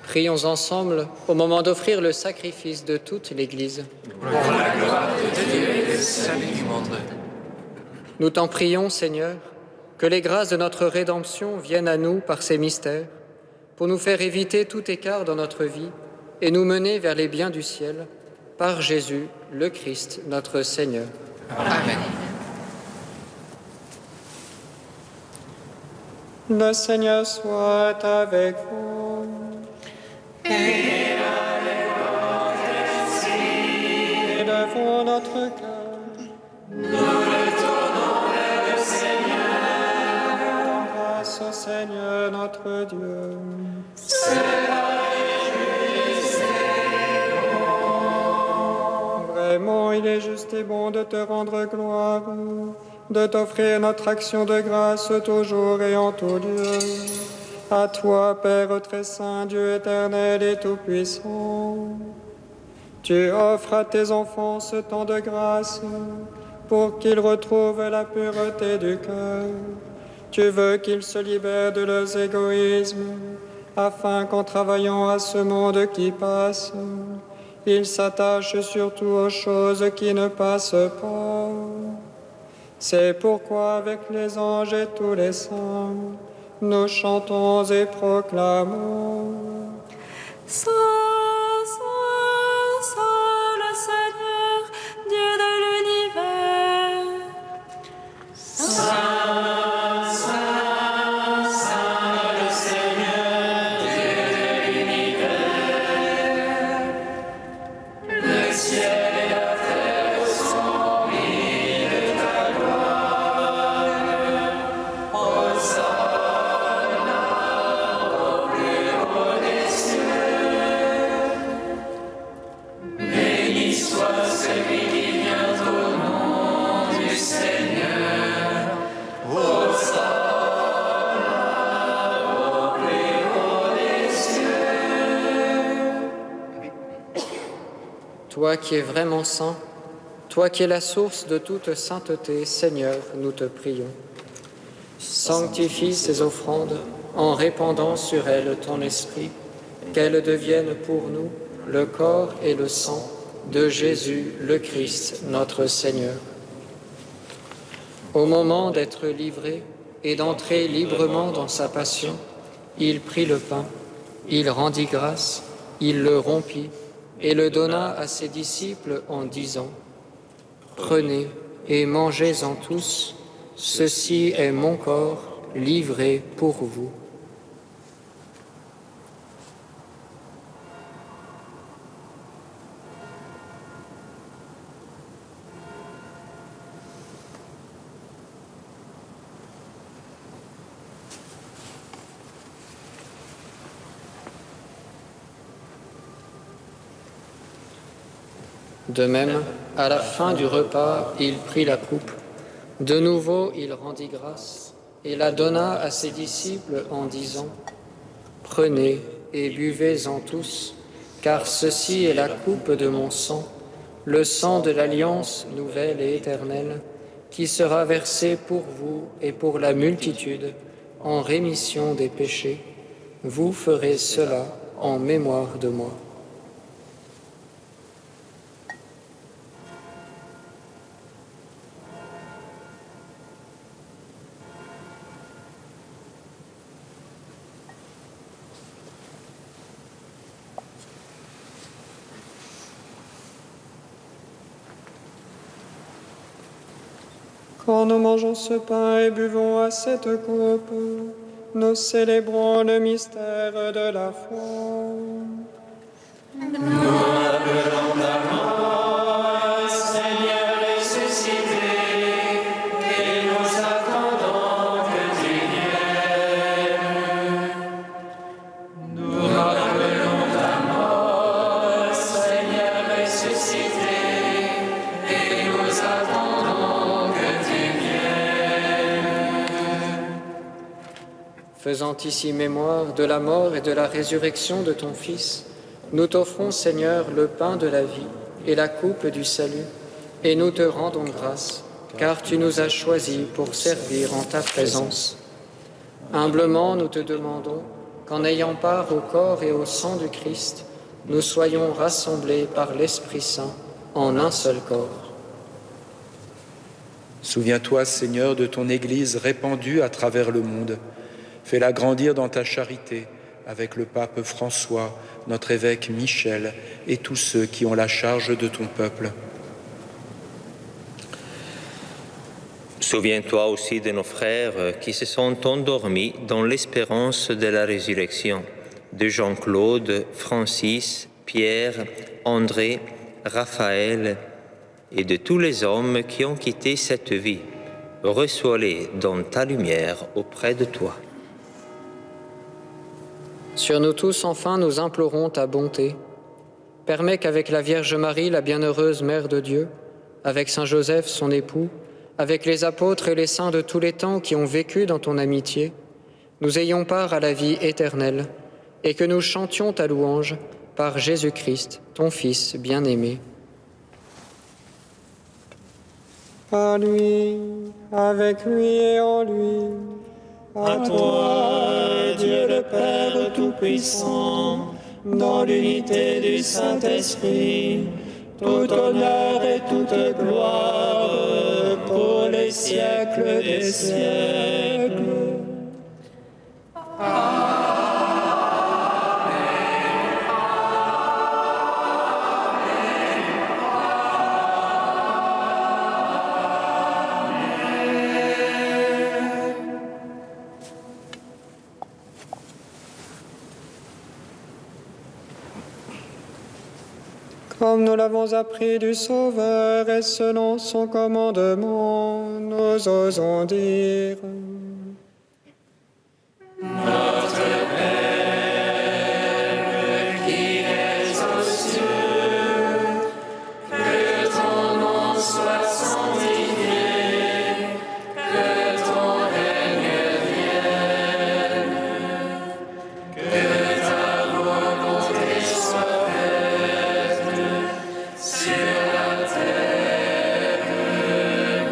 Speaker 7: Prions ensemble au moment d'offrir le sacrifice de toute l'Église.
Speaker 1: Pour la gloire de Dieu et le salut du monde.
Speaker 7: Nous t'en prions, Seigneur, que les grâces de notre rédemption viennent à nous par ces mystères, pour nous faire éviter tout écart dans notre vie et nous mener vers les biens du ciel, par Jésus, le Christ, notre Seigneur.
Speaker 1: Amen.
Speaker 8: Le Seigneur soit avec vous. Élevons notre cœur. Nous le tournons vers le Seigneur. Rendons grâce au Seigneur notre Dieu. Vraiment, il est juste et bon de te rendre gloire, de t'offrir notre action de grâce toujours et en tout lieu. À toi, Père très saint, Dieu éternel et tout-puissant, tu offres à tes enfants ce temps de grâce pour qu'ils retrouvent la pureté du cœur. Tu veux qu'ils se libèrent de leurs égoïsmes, afin qu'en travaillant à ce monde qui passe, ils s'attachent surtout aux choses qui ne passent pas. C'est pourquoi, avec les anges et tous les saints, nous chantons et proclamons.
Speaker 3: Saint, Saint, Saint, le Seigneur, Dieu de l'univers.
Speaker 1: Saint, Saint, Saint, le Seigneur, Dieu de l'univers. Le ciel et la terre sont remplis de ta gloire. Hosanna au plus haut des cieux. Béni soit celui qui vient au nom du Seigneur. Hosanna au plus haut des cieux.
Speaker 7: Toi qui es vraiment saint, toi qui es la source de toute sainteté, Seigneur, nous te prions. Sanctifie ces offrandes en répandant sur elles ton esprit, qu'elles deviennent pour nous le corps et le sang de Jésus, le Christ, notre Seigneur. Au moment d'être livré et d'entrer librement dans sa passion, il prit le pain, il rendit grâce, il le rompit et le donna à ses disciples en disant : Prenez et mangez-en tous, ceci est mon corps livré pour vous. De même, à la fin du repas, il prit la coupe. De nouveau, il rendit grâce et la donna à ses disciples en disant : Prenez et buvez-en tous, car ceci est la coupe de mon sang, le sang de l'alliance nouvelle et éternelle, qui sera versé pour vous et pour la multitude en rémission des péchés. Vous ferez cela en mémoire de moi.
Speaker 8: Quand nous mangeons ce pain et buvons à cette coupe, nous célébrons le mystère de la foi.
Speaker 1: Nous appelons ta mort, Seigneur ressuscité, et nous attendons que tu viennes. Nous rappelons ta mort, Seigneur ressuscité, et nous attendons que tu viennes.
Speaker 7: Faisant ici mémoire de la mort et de la résurrection de ton Fils, nous t'offrons, Seigneur, le pain de la vie et la coupe du salut, et nous te rendons grâce, car tu nous as choisis pour servir en ta présence. Humblement, nous te demandons qu'en ayant part au corps et au sang du Christ, nous soyons rassemblés par l'Esprit Saint en un seul corps.
Speaker 9: Souviens-toi, Seigneur, de ton Église répandue à travers le monde. Fais-la grandir dans ta charité avec le pape François, notre évêque Michel et tous ceux qui ont la charge de ton peuple.
Speaker 10: Souviens-toi aussi de nos frères qui se sont endormis dans l'espérance de la résurrection, de Jean-Claude, Francis, Pierre, André, Raphaël et de tous les hommes qui ont quitté cette vie. Reçois-les dans ta lumière auprès de toi.
Speaker 7: Sur nous tous, enfin, nous implorons ta bonté. Permets qu'avec la Vierge Marie, la bienheureuse Mère de Dieu, avec Saint Joseph, son époux, avec les apôtres et les saints de tous les temps qui ont vécu dans ton amitié, nous ayons part à la vie éternelle et que nous chantions ta louange par Jésus-Christ, ton Fils bien-aimé.
Speaker 6: Par lui, avec lui et en lui, à toi, Dieu le Père Tout-Puissant, dans l'unité du Saint-Esprit, tout honneur et toute gloire pour les siècles des siècles. Comme nous l'avons appris du Sauveur et selon son commandement, nous osons dire:
Speaker 1: Notre Père, qui es aux cieux, que ton nom soit sanctifié, que ton règne vienne, que ta volonté soit faite sur la terre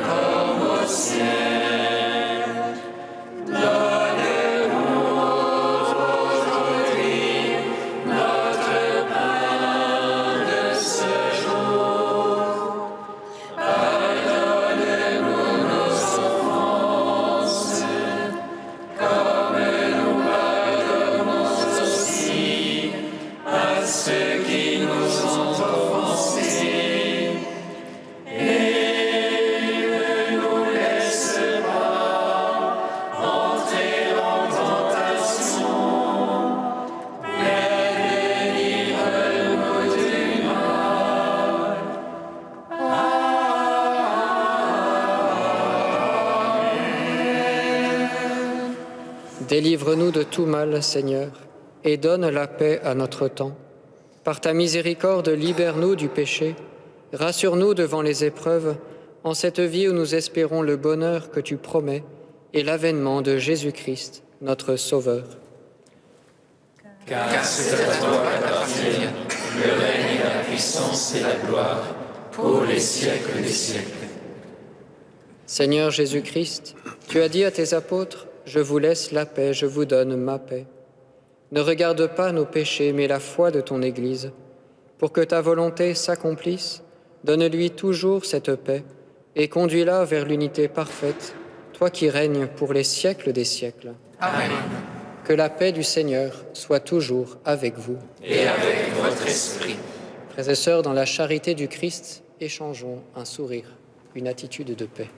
Speaker 1: comme au ciel. Donne-nous aujourd'hui notre pain de ce jour. Pardonne-nous nos offenses, comme nous pardonnons aussi à ceux qui nous ont offensés. Et ne nous laisse pas entrer en tentation, mais délivre-nous du mal.
Speaker 7: Délivre-nous de tout mal, Seigneur, et donne la paix à notre temps. Par ta miséricorde, libère-nous du péché, rassure-nous devant les épreuves, en cette vie où nous espérons le bonheur que tu promets et l'avènement de Jésus-Christ, notre Sauveur.
Speaker 1: Car c'est à toi qu'appartiennent le règne, la puissance et la gloire pour les siècles des siècles.
Speaker 7: Seigneur Jésus-Christ, tu as dit à tes apôtres: « Je vous laisse la paix, je vous donne ma paix. » Ne regarde pas nos péchés, mais la foi de ton Église. Pour que ta volonté s'accomplisse, donne-lui toujours cette paix et conduis-la vers l'unité parfaite, toi qui règnes pour les siècles des siècles.
Speaker 1: Amen.
Speaker 7: Que la paix du Seigneur soit toujours avec vous.
Speaker 1: Et avec votre esprit.
Speaker 7: Frères et sœurs, dans la charité du Christ, échangeons un sourire, une attitude de paix.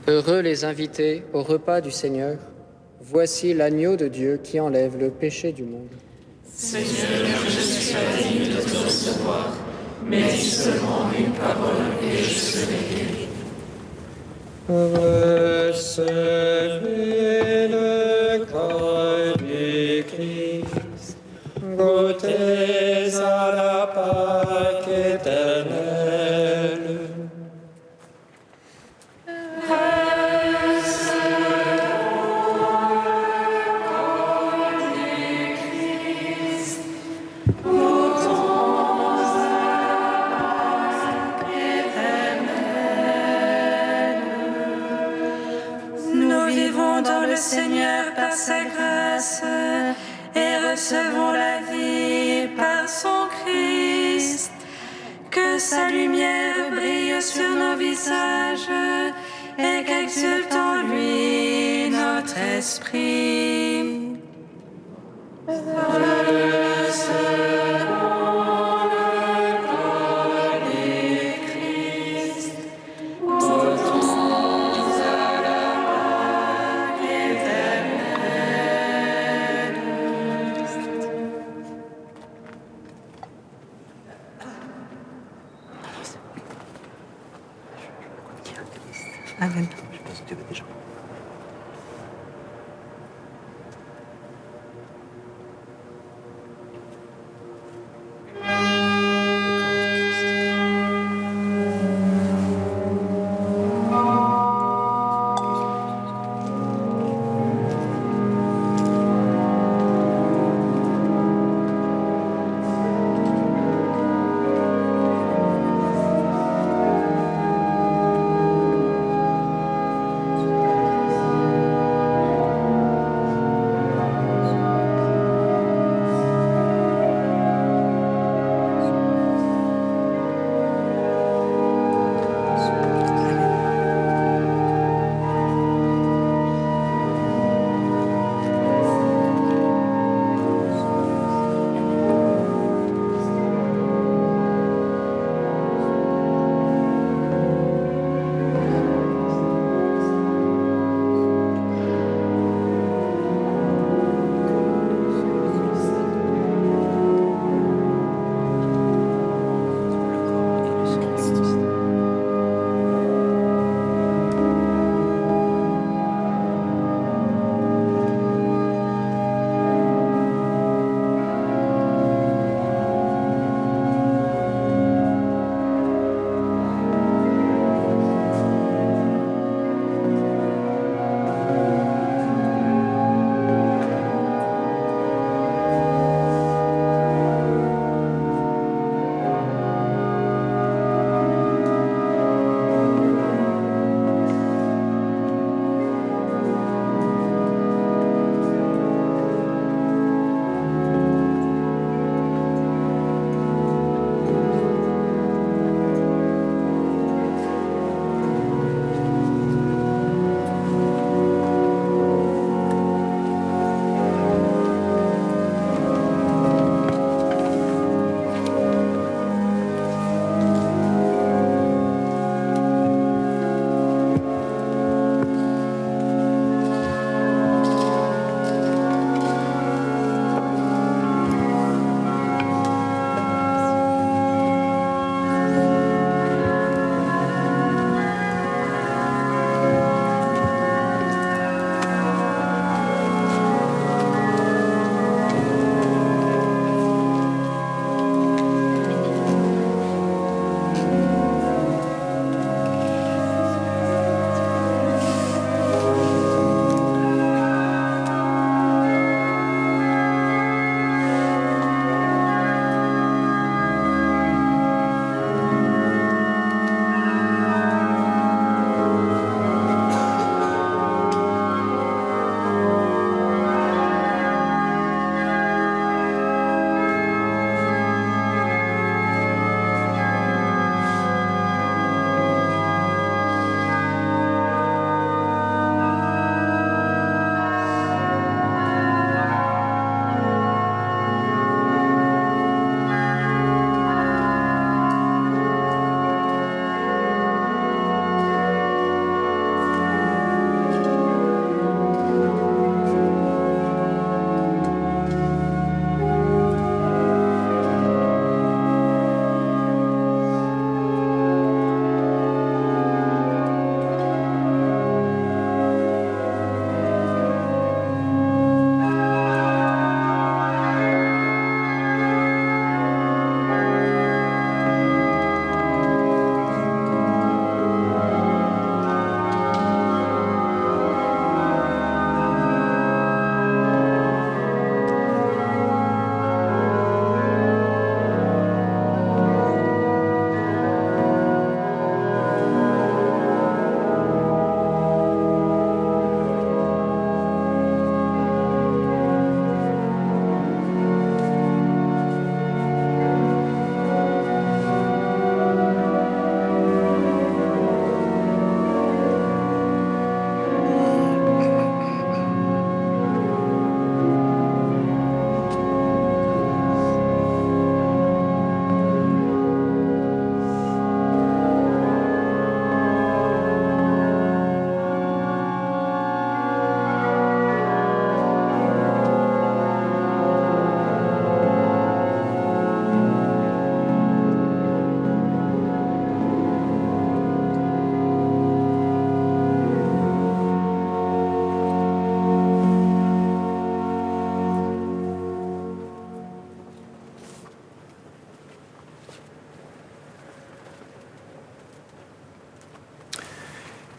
Speaker 7: Heureux les invités au repas du Seigneur. Voici l'agneau de Dieu qui enlève le péché du monde.
Speaker 1: Seigneur, je suis pas digne de te recevoir, mais dis seulement une parole et je serai guéri.
Speaker 6: Recevez le corps du Christ, goûtez à la Pâque éternelle.
Speaker 3: Seigneur par sa grâce et recevons la vie par son Christ. Que sa lumière brille sur nos visages et qu'exulte en lui notre esprit.
Speaker 4: Amen.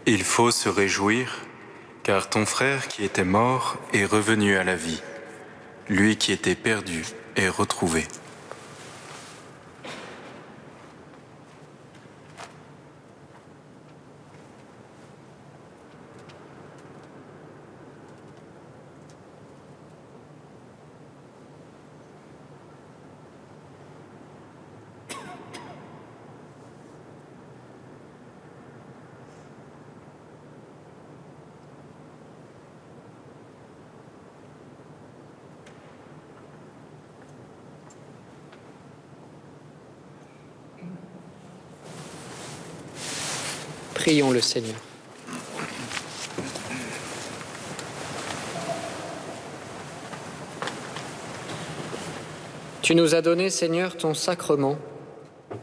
Speaker 11: Il faut se réjouir, car ton frère qui était mort est revenu à la vie. Lui qui était perdu est retrouvé.
Speaker 7: Prions le Seigneur. Tu nous as donné, Seigneur, ton sacrement,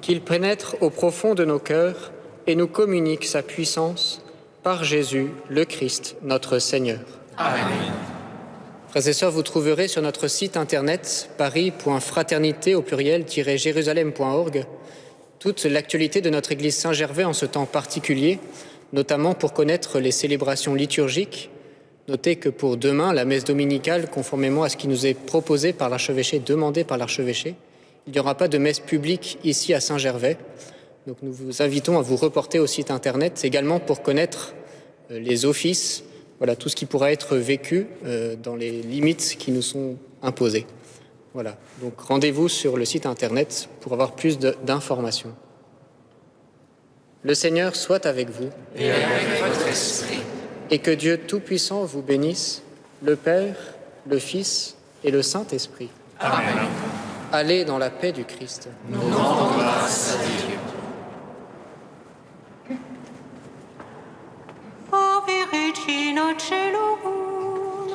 Speaker 7: qu'il pénètre au profond de nos cœurs et nous communique sa puissance par Jésus, le Christ, notre Seigneur.
Speaker 1: Amen.
Speaker 7: Frères et sœurs, vous trouverez sur notre site internet paris.fraternité au pluriel-jérusalem.org toute l'actualité de notre Église Saint-Gervais en ce temps particulier, notamment pour connaître les célébrations liturgiques. Notez que pour demain, la messe dominicale, conformément à ce qui nous est proposé par l'archevêché, demandé par l'archevêché, il n'y aura pas de messe publique ici à Saint-Gervais. Donc nous vous invitons à vous reporter au site internet, également pour connaître les offices, voilà, tout ce qui pourra être vécu dans les limites qui nous sont imposées. Voilà, donc rendez-vous sur le site internet pour avoir plus d'informations. Le Seigneur soit avec vous.
Speaker 1: Et avec votre esprit.
Speaker 7: Et que Dieu Tout-Puissant vous bénisse, le Père, le Fils et le Saint-Esprit.
Speaker 1: Amen.
Speaker 7: Allez dans la paix du Christ.
Speaker 1: Nous rendons grâce à Dieu.
Speaker 3: O Virgine Celorum.